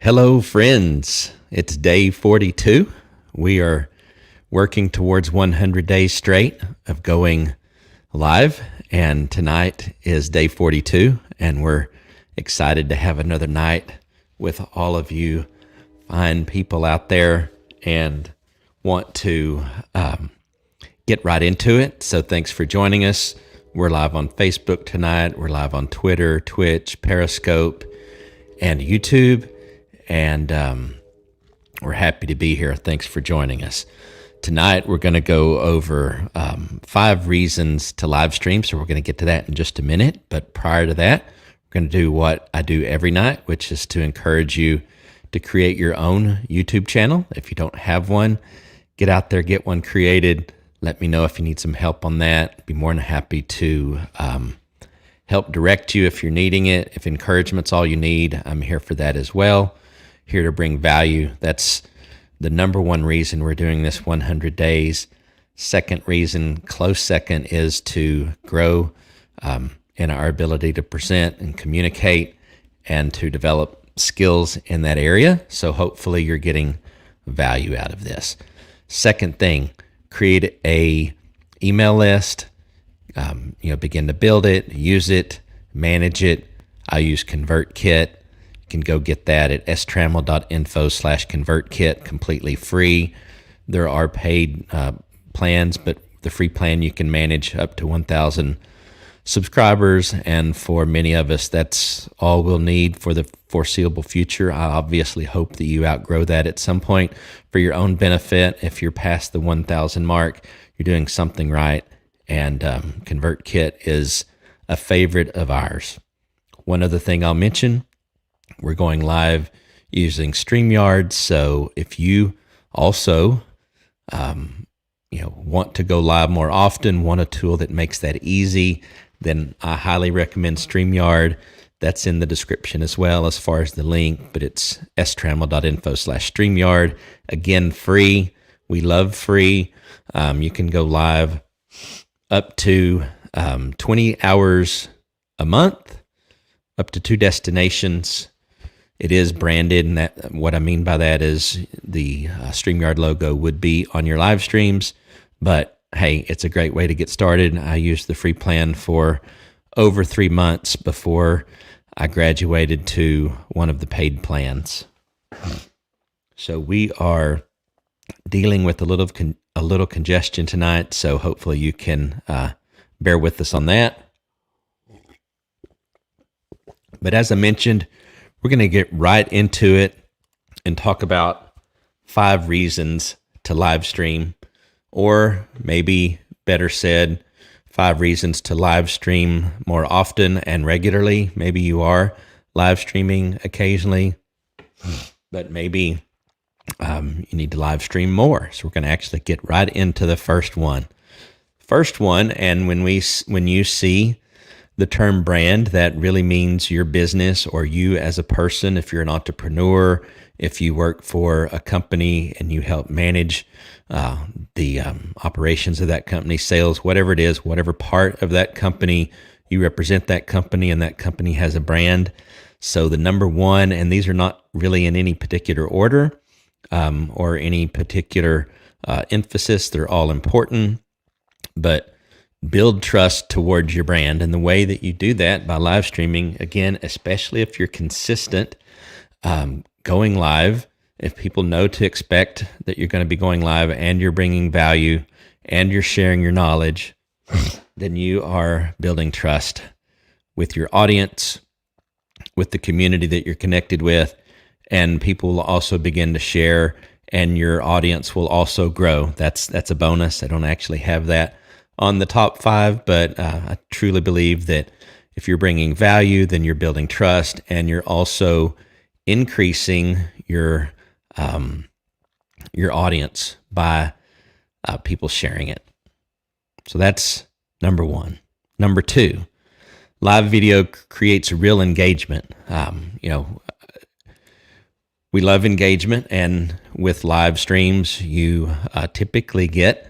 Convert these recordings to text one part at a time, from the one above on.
Hello, friends. It's day 42. We are working towards 100 days straight of going live, and tonight is day 42, and we're excited to have another night with all of you fine people out there and want to get right into it. So thanks for joining us. We're live on Facebook tonight. We're live on Twitter, Twitch, Periscope, and YouTube. And we're happy to be here. Thanks for joining us. Tonight, we're going to go over 5 reasons to live stream. So we're going to get to that in just a minute. But prior to that, we're going to do what I do every night, which is to encourage you to create your own YouTube channel. If you don't have one, get out there, get one created. Let me know if you need some help on that. Be more than happy to help direct you if you're needing it. If encouragement's all you need, I'm here for that as well. Here to bring value. That's the number one reason we're doing this 100 days. Second reason, close second, is to grow in our ability to present and communicate and to develop skills in that area. So hopefully you're getting value out of this. Second thing, create a email list. Begin to build it, use it, manage it. I use ConvertKit. Can go get that at strammel.info/ConvertKit, completely free. There are paid plans, but the free plan you can manage up to 1,000 subscribers, and for many of us, that's all we'll need for the foreseeable future. I obviously hope that you outgrow that at some point for your own benefit. If you're past the 1,000 mark, you're doing something right, and ConvertKit is a favorite of ours. One other thing I'll mention, we're going live using StreamYard. So if you also, want to go live more often, want a tool that makes that easy, then I highly recommend StreamYard. That's in the description as well as far as the link, but it's strammel.info/StreamYard. Again, free. We love free. You can go live up to 20 hours a month, up to 2 destinations. It is branded, and that what I mean by that is the StreamYard logo would be on your live streams. But hey, it's a great way to get started. I used the free plan for over 3 months before I graduated to one of the paid plans. So we are dealing with a little congestion tonight, so hopefully you can bear with us on that. But as I mentioned, we're going to get right into it and talk about 5 reasons to live stream, or maybe better said, 5 reasons to live stream more often and regularly. Maybe you are live streaming occasionally, but maybe you need to live stream more. So we're going to actually get right into the first one. First one, and when you see the term brand, that really means your business or you as a person. If you're an entrepreneur, if you work for a company and you help manage the operations of that company, sales, whatever it is, whatever part of that company, you represent that company and that company has a brand. So the number one, and these are not really in any particular order or any particular emphasis, they're all important, but build trust towards your brand. And the way that you do that by live streaming, again, especially if you're consistent, going live, if people know to expect that you're going to be going live and you're bringing value and you're sharing your knowledge, then you are building trust with your audience, with the community that you're connected with, and people will also begin to share, and your audience will also grow. That's a bonus. I don't actually have that on the top 5, but I truly believe that if you're bringing value, then you're building trust, and you're also increasing your audience by people sharing it. So that's number 1. Number 2, live video creates real engagement. We love engagement, and with live streams, you typically get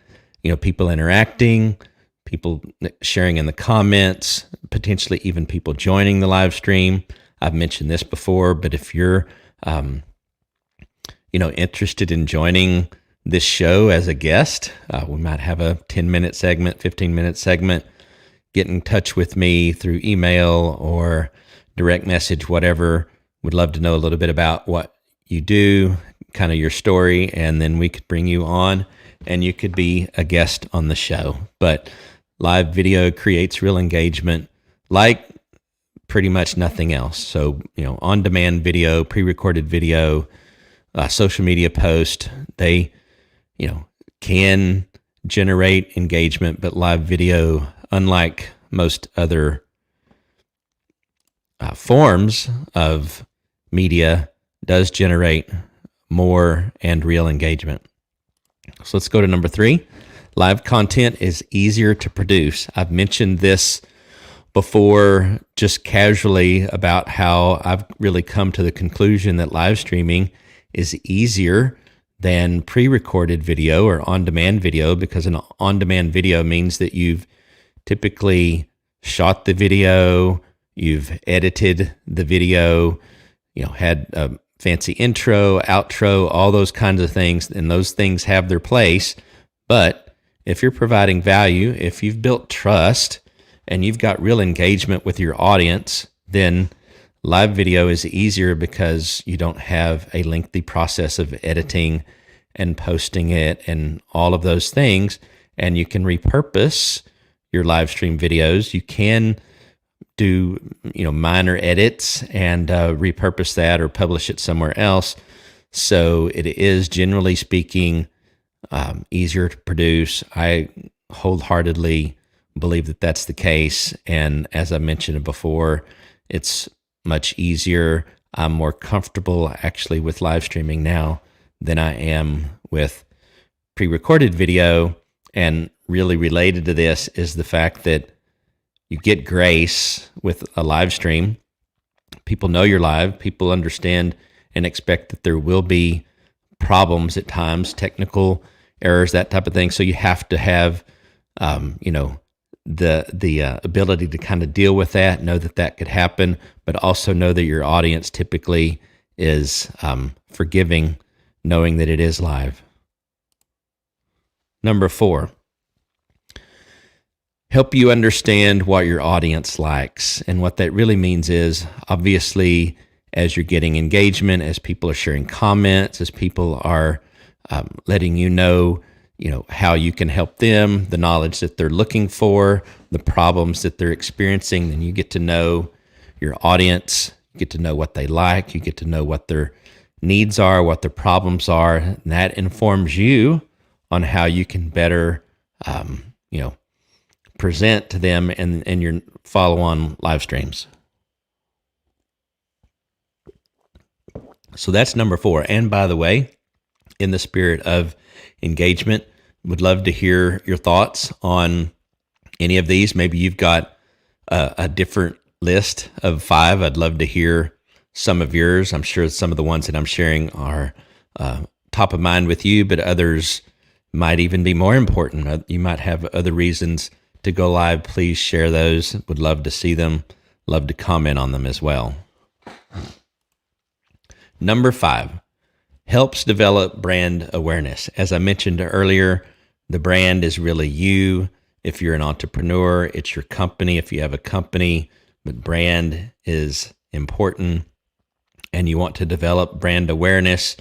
people interacting, people sharing in the comments, potentially even people joining the live stream. I've mentioned this before, but if you're interested in joining this show as a guest, we might have a 10-minute segment, 15-minute segment. Get in touch with me through email or direct message, whatever. Would love to know a little bit about what you do, kind of your story, and then we could bring you on and you could be a guest on the show. But live video creates real engagement like pretty much nothing else. So, on-demand video, pre-recorded video, social media post, they, can generate engagement, but live video, unlike most other forms of media, does generate more and real engagement. So let's go to number 3. Live content is easier to produce. I've mentioned this before just casually about how I've really come to the conclusion that live streaming is easier than pre-recorded video or on-demand video, because an on-demand video means that you've typically shot the video, you've edited the video, had a fancy intro, outro, all those kinds of things, and those things have their place. But if you're providing value, if you've built trust and you've got real engagement with your audience, then live video is easier because you don't have a lengthy process of editing and posting it and all of those things. And you can repurpose your live stream videos. You can do, minor edits and repurpose that or publish it somewhere else. So it is, generally speaking, easier to produce. I wholeheartedly believe that that's the case. And as I mentioned before, it's much easier. I'm more comfortable actually with live streaming now than I am with pre-recorded video. And really related to this is the fact that you get grace with a live stream. People know you're live. People understand and expect that there will be problems at times, technical errors, that type of thing. So you have to have, the ability to kind of deal with that, know that that could happen, but also know that your audience typically is forgiving, knowing that it is live. Number 4, help you understand what your audience likes. And what that really means is, obviously, as you're getting engagement, as people are sharing comments, as people are letting you know, how you can help them, the knowledge that they're looking for, the problems that they're experiencing, then you get to know your audience, you get to know what they like, you get to know what their needs are, what their problems are, and that informs you on how you can better, present to them in your follow-on live streams. So that's number 4. And by the way, in the spirit of engagement, would love to hear your thoughts on any of these. Maybe you've got a different list of 5. I'd love to hear some of yours. I'm sure some of the ones that I'm sharing are top of mind with you, but others might even be more important. You might have other reasons to go live. Please share those. Would love to see them. Love to comment on them as well. Number 5, helps develop brand awareness. As I mentioned earlier, the brand is really you. If you're an entrepreneur, it's your company. If you have a company, but brand is important, and you want to develop brand awareness,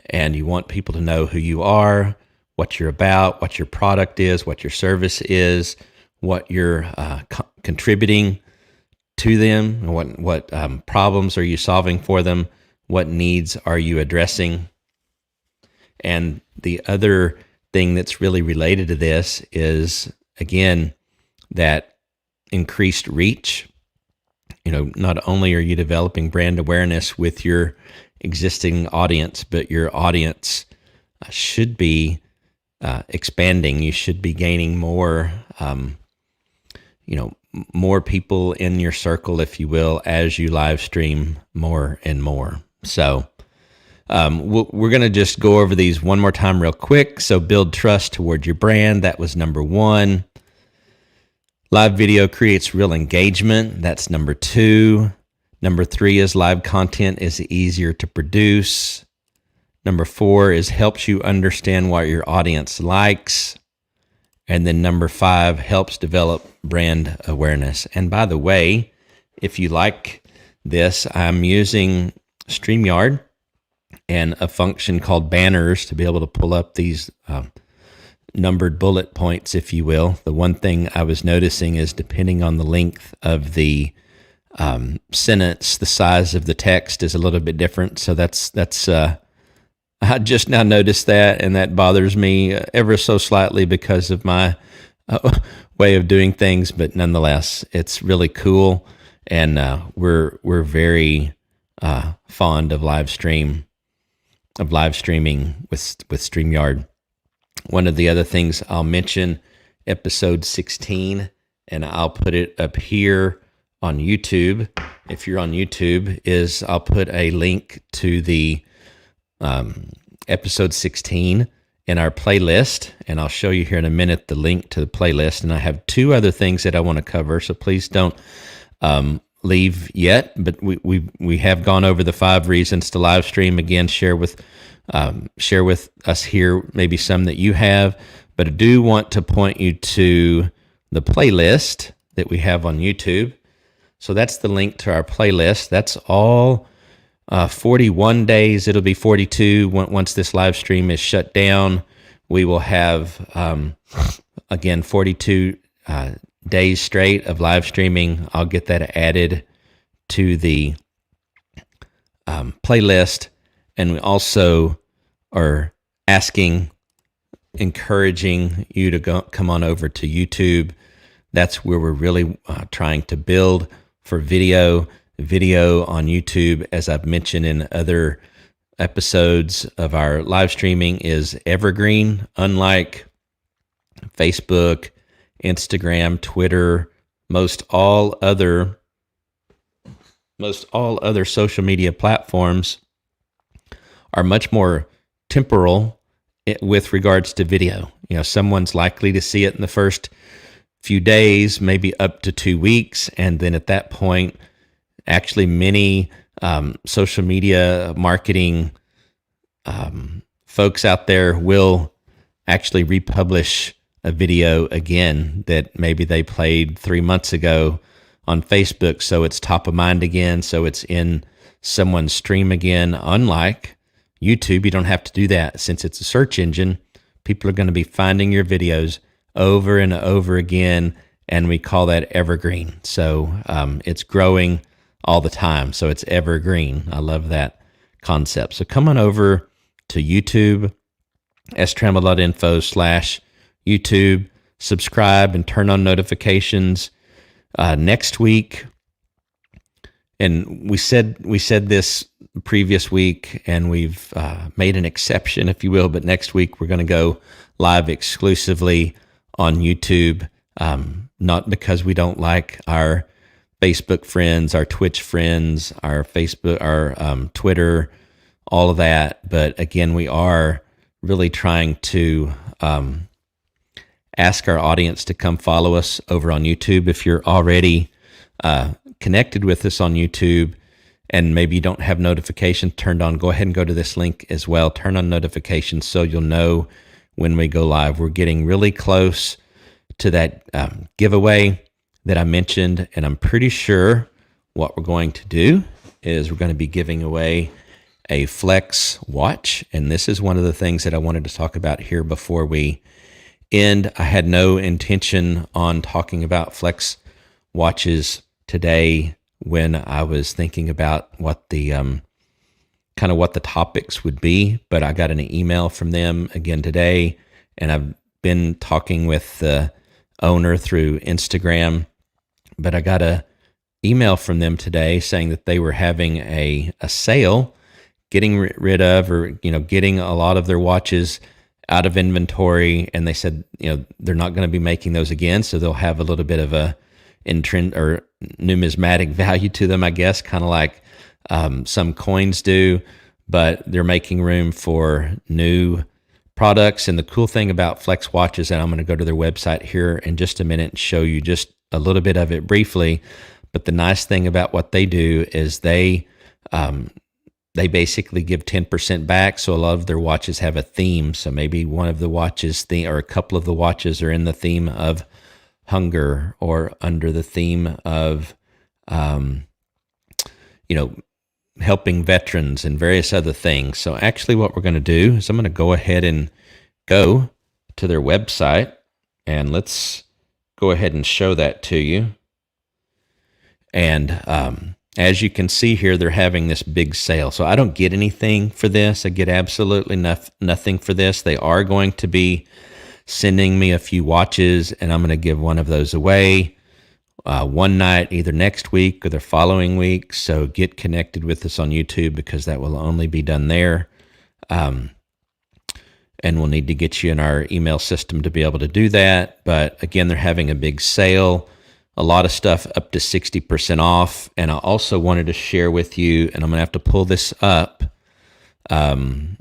and you want people to know who you are, what you're about, what your product is, what your service is, what you're contributing to them, what problems are you solving for them, what needs are you addressing. And the other thing that's really related to this is, again, that increased reach. Not only are you developing brand awareness with your existing audience, but your audience should be expanding. You should be gaining more, more people in your circle, if you will, as you live stream more and more. So we're going to just go over these one more time real quick. So build trust toward your brand. That was number 1. Live video creates real engagement. That's number 2. Number 3 is live content is easier to produce. Number 4 is helps you understand what your audience likes. And then number 5, helps develop brand awareness. And by the way, if you like this, I'm using StreamYard and a function called banners to be able to pull up these numbered bullet points, if you will. The one thing I was noticing is depending on the length of the sentence, the size of the text is a little bit different. So that's I just now noticed that, and that bothers me ever so slightly because of my way of doing things. But nonetheless, it's really cool, and we're very fond of live streaming with StreamYard. One of the other things I'll mention, episode 16, and I'll put it up here on YouTube. If you're on YouTube, is I'll put a link to the episode 16 in our playlist, and I'll show you here in a minute the link to the playlist. And I have 2 other things that I want to cover, so please don't leave yet. But we have gone over the 5 reasons to live stream. Again, share with us here maybe some that you have, but I do want to point you to the playlist that we have on YouTube. So that's the link to our playlist. That's all 41 days. It'll be 42 once this live stream is shut down. We will have, again, 42 days straight of live streaming. I'll get that added to the playlist. And we also are encouraging you to come on over to YouTube. That's where we're really trying to build for video on YouTube, as I've mentioned in other episodes of our live streaming, is evergreen. Unlike Facebook, Instagram, Twitter, most all other social media platforms are much more temporal with regards to video. Someone's likely to see it in the first few days, maybe up to 2 weeks, and then at that point, actually many social media marketing folks out there will actually republish a video again that maybe they played 3 months ago on Facebook, so it's top of mind again, so it's in someone's stream again. Unlike YouTube, you don't have to do that. Since it's a search engine, people are going to be finding your videos over and over again, and we call that evergreen. So it's growing all the time, so it's evergreen. I love that concept. So come on over to YouTube, strammel.info/YouTube, subscribe and turn on notifications. Next week, and we said this previous week, and we've made an exception, if you will, but next week we're going to go live exclusively on YouTube, not because we don't like our Facebook friends, our Twitch friends, our Facebook, our Twitter, all of that. But again, we are really trying to ask our audience to come follow us over on YouTube. If you're already connected with us on YouTube and maybe you don't have notifications turned on, go ahead and go to this link as well. Turn on notifications so you'll know when we go live. We're getting really close to that giveaway that I mentioned, and I'm pretty sure what we're going to do is we're going to be giving away a Flex watch, and this is one of the things that I wanted to talk about here before we end. I had no intention on talking about Flex watches today when I was thinking about what the what the topics would be, but I got an email from them again today, and I've been talking with the owner through Instagram, but I got a email from them today saying that they were having a sale, getting rid of, or getting a lot of their watches out of inventory, and they said they're not going to be making those again, so they'll have a little bit of a trend or numismatic value to them, I guess, kind of like some coins do, but they're making room for new products. And the cool thing about Flex watches, and I'm going to go to their website here in just a minute and show you just a little bit of it briefly, But the nice thing about what they do is they basically give 10% back. So a lot of their watches have a theme. So maybe one of the watches or a couple of the watches are in the theme of hunger or under the theme of, helping veterans and various other things. So actually what we're going to do is I'm going to go ahead and go to their website, and let's go ahead and show that to you. And as you can see here, they're having this big sale. So I don't get anything for this. I get absolutely nothing for this. They are going to be sending me a few watches, and I'm going to give one of those away one night, either next week or the following week. So get connected with us on YouTube, because that will only be done there. And we'll need to get you in our email system to be able to do that. But again, they're having a big sale, a lot of stuff up to 60% off. And I also wanted to share with you, and I'm going to have to pull this up, but I'm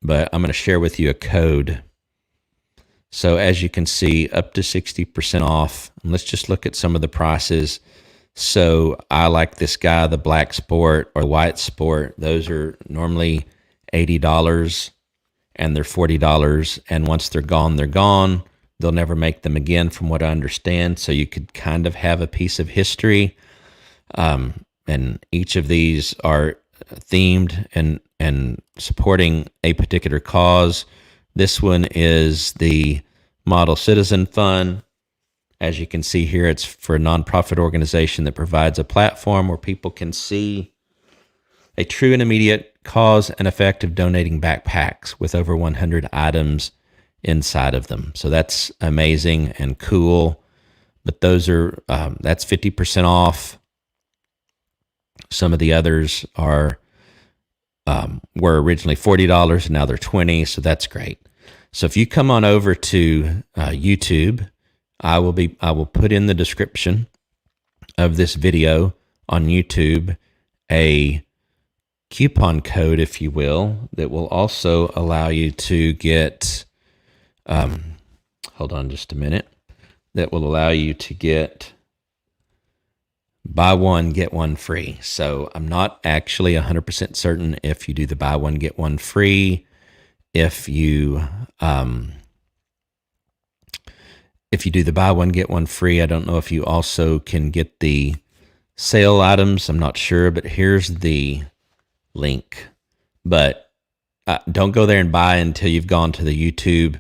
going to share with you a code. So as you can see, up to 60% off. And let's just look at some of the prices. So I like this guy, the Black Sport or White Sport. Those are normally $80 and they're $40. And once they're gone, they're gone. They'll never make them again, from what I understand. So you could kind of have a piece of history. And each of these are themed and supporting a particular cause. This one is the Model Citizen Fund. As you can see here, it's for a nonprofit organization that provides a platform where people can see a true and immediate cause and effect of donating backpacks with over 100 items inside of them. So that's amazing and cool. But those are that's 50% off. Some of the others are were originally $40 and now they're $20. So that's great. So if you come on over to YouTube, I will put in the description of this video on YouTube a coupon code, if you will, that will also allow you to get, hold on just a minute, that will allow you to get buy one, get one free. So I'm not actually 100% certain if you do the buy one, get one free. If you do the buy one, get one free, I don't know if you also can get the sale items. I'm not sure, but here's the link. But don't go there and buy until you've gone to the YouTube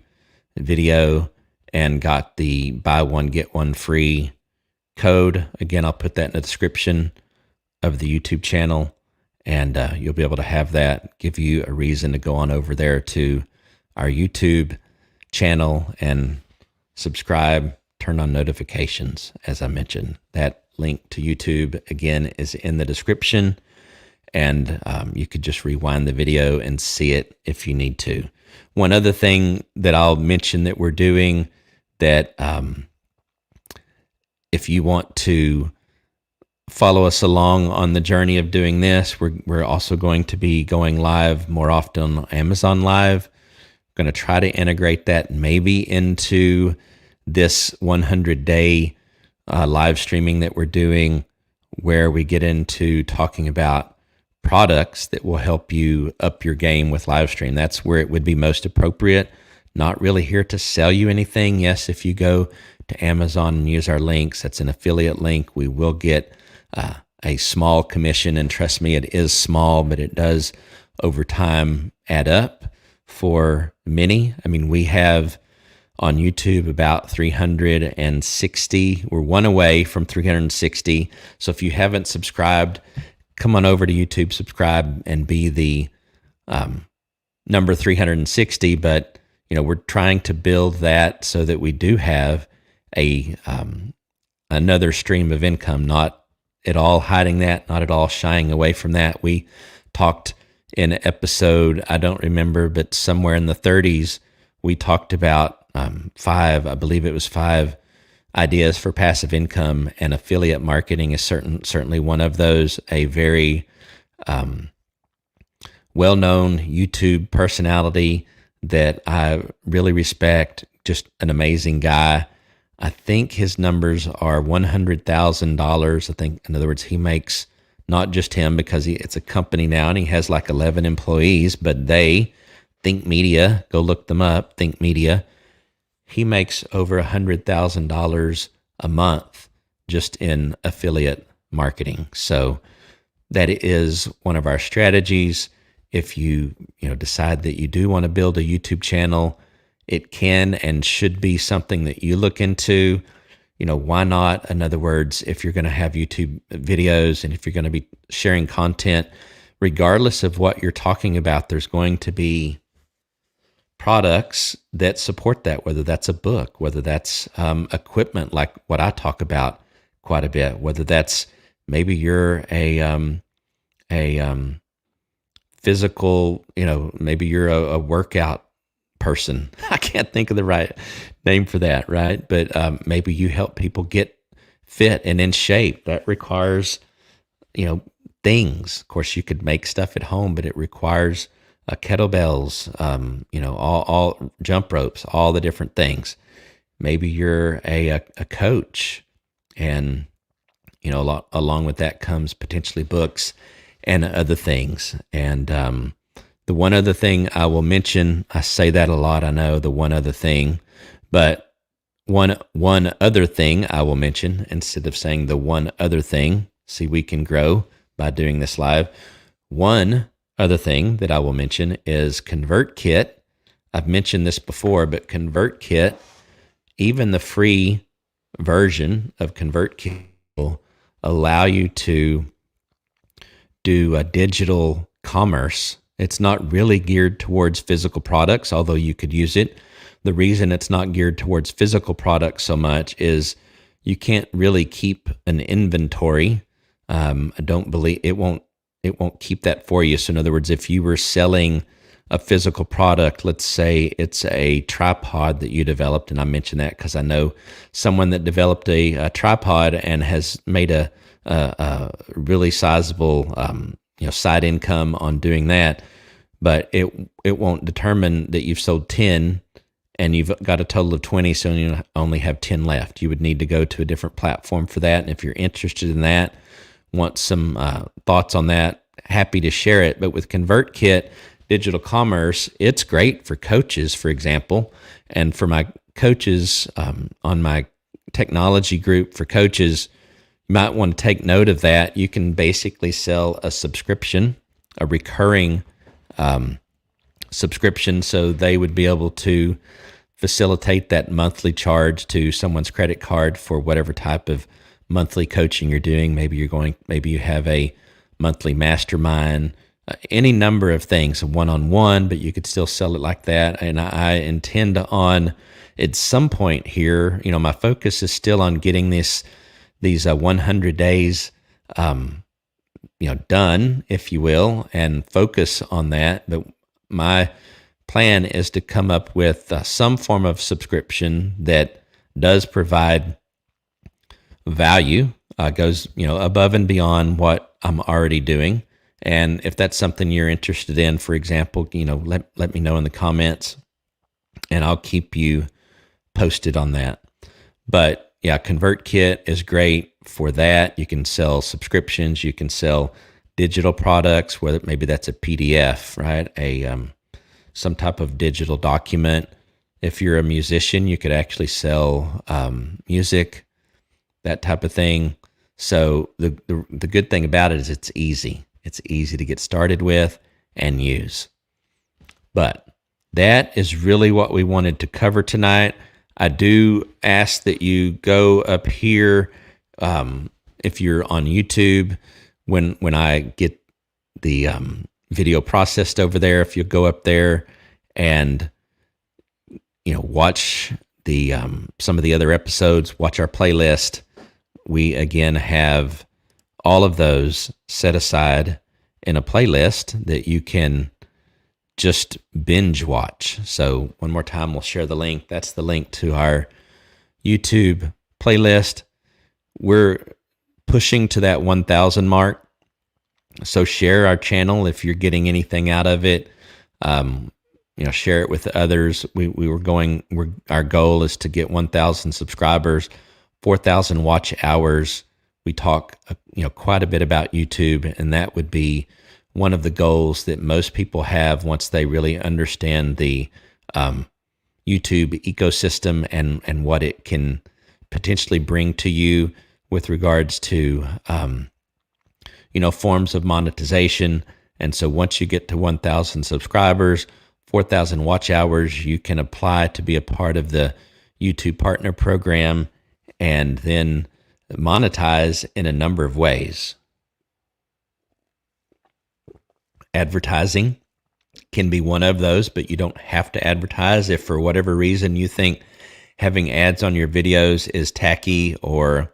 video and got the buy one, get one free code. Again, I'll put that in the description of the YouTube channel. And you'll be able to have that give you a reason to go on over there to our YouTube channel and subscribe, turn on notifications. As I mentioned, that link to YouTube, again, is in the description. And you could just rewind the video and see it if you need to. One other thing that I'll mention that we're doing, that if you want to follow us along on the journey of doing this, we're also going to be going live more often on Amazon Live. We're going to try to integrate that maybe into this 100-day live streaming that we're doing, where we get into talking about products that will help you up your game with Livestream. That's where it would be most appropriate. Not really here to sell you anything. Yes, if you go to Amazon and use our links, that's an affiliate link, we will get a small commission, and trust me, it is small, but it does over time add up for many. I mean, we have on YouTube about 360. We're one away from 360. So if you haven't subscribed, come on over to YouTube, subscribe, and be the number 360. But we're trying to build that so that we do have a another stream of income, not at all hiding that, not at all shying away from that. We talked in an episode, I don't remember, but somewhere in the 30s, we talked about five ideas for passive income, and affiliate marketing is certainly one of those. A very well-known YouTube personality that I really respect, just an amazing guy. I think his numbers are $100,000. I think, in other words, he makes, not just him, because it's a company now and he has like 11 employees, but they, Think Media, go look them up, Think Media, he makes over $100,000 a month just in affiliate marketing. So that is one of our strategies. If you decide that you do want to build a YouTube channel, it can and should be something that you look into. Why not? In other words, if you're going to have YouTube videos and if you're going to be sharing content, regardless of what you're talking about, there's going to be products that support that, whether that's a book, whether that's equipment like what I talk about quite a bit, whether that's maybe you're a physical, maybe you're a workout person. I can't think of the right name for that, right? But maybe you help people get fit and in shape. That requires, things. Of course, you could make stuff at home, but it requires kettlebells, all jump ropes, all the different things. Maybe you're a coach, and along with that comes potentially books and other things. And the one other thing I will mention, I say that a lot, I know, the one other thing, but one other thing I will mention instead of saying the one other thing. See, we can grow by doing this live. One other thing that I will mention is ConvertKit. I've mentioned this before, but ConvertKit, even the free version of ConvertKit, will allow you to do a digital commerce. It's not really geared towards physical products, although you could use it. The reason it's not geared towards physical products so much is you can't really keep an inventory. I don't believe it won't keep that for you. So in other words, if you were selling a physical product, let's say it's a tripod that you developed, and I mentioned that because I know someone that developed a tripod and has made a really sizable side income on doing that, but it won't determine that you've sold 10 and you've got a total of 20, so you only have 10 left. You would need to go to a different platform for that. And if you're interested in that, want some thoughts on that, happy to share it. But with ConvertKit Digital Commerce, it's great for coaches, for example. And for my coaches on my technology group for coaches, you might want to take note of that. You can basically sell a subscription, a recurring subscription, so they would be able to facilitate that monthly charge to someone's credit card for whatever type of monthly coaching you're doing. Maybe you have a monthly mastermind, any number of things, a one-on-one, but you could still sell it like that. And I intend on, at some point here, my focus is still on getting these 100 days, done, if you will, and focus on that. But my plan is to come up with some form of subscription that does provide value, goes above and beyond what I'm already doing. And if that's something you're interested in, for example, let me know in the comments, and I'll keep you posted on that. But yeah, ConvertKit is great for that. You can sell subscriptions, you can sell digital products, whether maybe that's a PDF, right? Some type of digital document. If you're a musician, you could actually sell music, that type of thing. So the good thing about it is it's easy. It's easy to get started with and use. But that is really what we wanted to cover tonight. I do ask that you go up here, if you're on YouTube, when I get the video processed over there, if you go up there and watch the some of the other episodes, watch our playlist. We again have all of those set aside in a playlist that you can just binge watch. So one more time, we'll share the link. That's the link to our YouTube playlist. We're pushing to that 1,000 mark. So share our channel if you're getting anything out of it. share it with others. Our goal is to get 1,000 subscribers, 4,000 watch hours. We talk, quite a bit about YouTube, and that would be one of the goals that most people have once they really understand the YouTube ecosystem and what it can potentially bring to you with regards to, forms of monetization. And so once you get to 1,000 subscribers, 4,000 watch hours, you can apply to be a part of the YouTube Partner Program and then monetize in a number of ways. Advertising can be one of those, but you don't have to advertise. If for whatever reason you think having ads on your videos is tacky or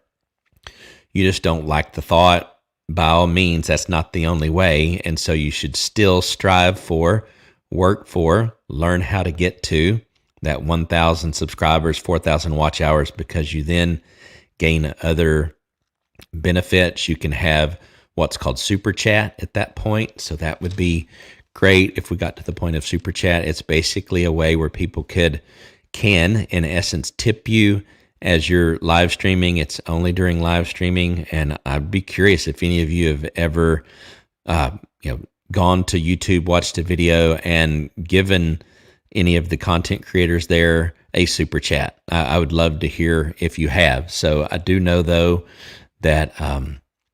you just don't like the thought, by all means, that's not the only way. And so you should still strive for, work for, learn how to get to that 1,000 subscribers, 4,000 watch hours, because you then gain other benefits. You can have what's called super chat at that point. So that would be great if we got to the point of super chat. It's basically a way where people can, in essence, tip you as you're live streaming. It's only during live streaming. And I'd be curious if any of you have ever, gone to YouTube, watched a video, and given any of the content creators there a super chat. I would love to hear if you have. So I do know, though, that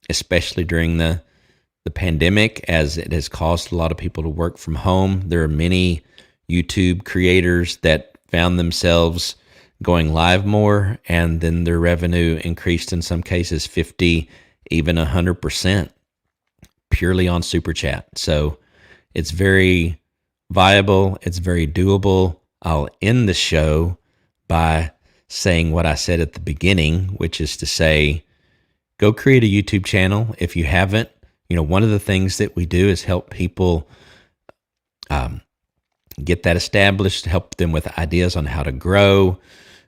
especially during the pandemic, as it has caused a lot of people to work from home, there are many YouTube creators that found themselves going live more, and then their revenue increased in some cases 50, even 100%, purely on super chat. So it's very viable. It's very doable. I'll end the show by saying what I said at the beginning, which is to say, go create a YouTube channel if you haven't. One of the things that we do is help people get that established, help them with ideas on how to grow.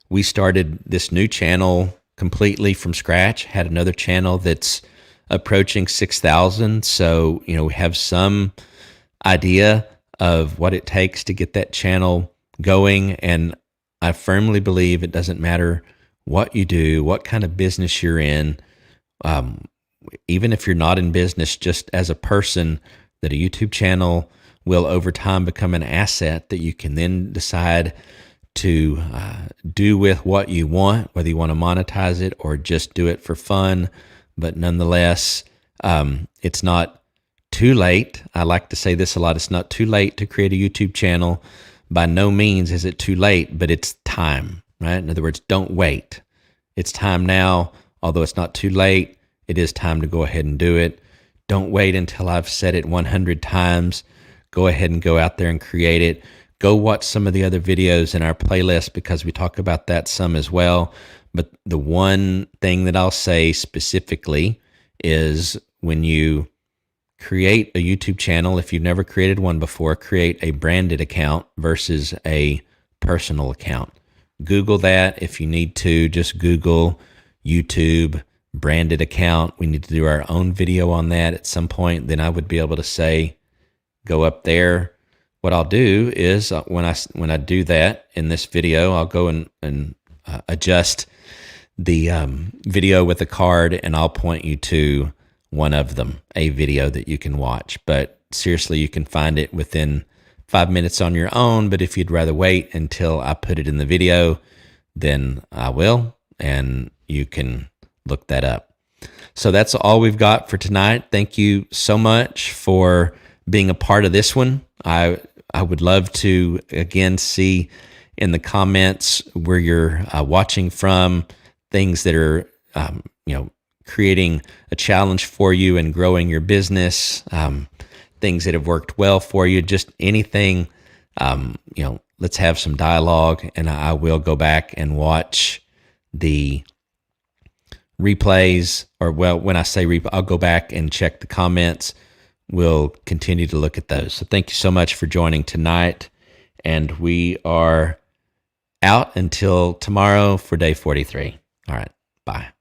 We started this new channel completely from scratch, had another channel that's approaching 6,000. So, we have some idea of what it takes to get that channel going. And I firmly believe it doesn't matter what you do, what kind of business you're in, even if you're not in business, just as a person, that a YouTube channel will over time become an asset that you can then decide to do with what you want, whether you want to monetize it or just do it for fun. But nonetheless, it's not too late. I like to say this a lot. It's not too late to create a YouTube channel. By no means is it too late, but it's time, right? In other words, don't wait. It's time now. Although it's not too late, it is time to go ahead and do it. Don't wait until I've said it 100 times. Go ahead and go out there and create it. Go watch some of the other videos in our playlist because we talk about that some as well. But the one thing that I'll say specifically is when you create a YouTube channel, if you've never created one before, create a branded account versus a personal account. Google that if you need to. Just Google YouTube branded account. We need to do our own video on that at some point. Then I would be able to say, go up there. What I'll do is when I do that in this video, I'll go and adjust the video with a card, and I'll point you to one of them, a video that you can watch. But seriously, you can find it within 5 minutes on your own. But if you'd rather wait until I put it in the video, then I will, and you can look that up. So that's all we've got for tonight. Thank you so much for being a part of this one. I would love to, again, see in the comments where you're watching from, things that are, creating a challenge for you and growing your business, things that have worked well for you, just anything, let's have some dialogue, and I will go back and watch the replays, or when I say replay, I'll go back and check the comments. We'll continue to look at those. So thank you so much for joining tonight. And we are out until tomorrow for day 43. All right. Bye.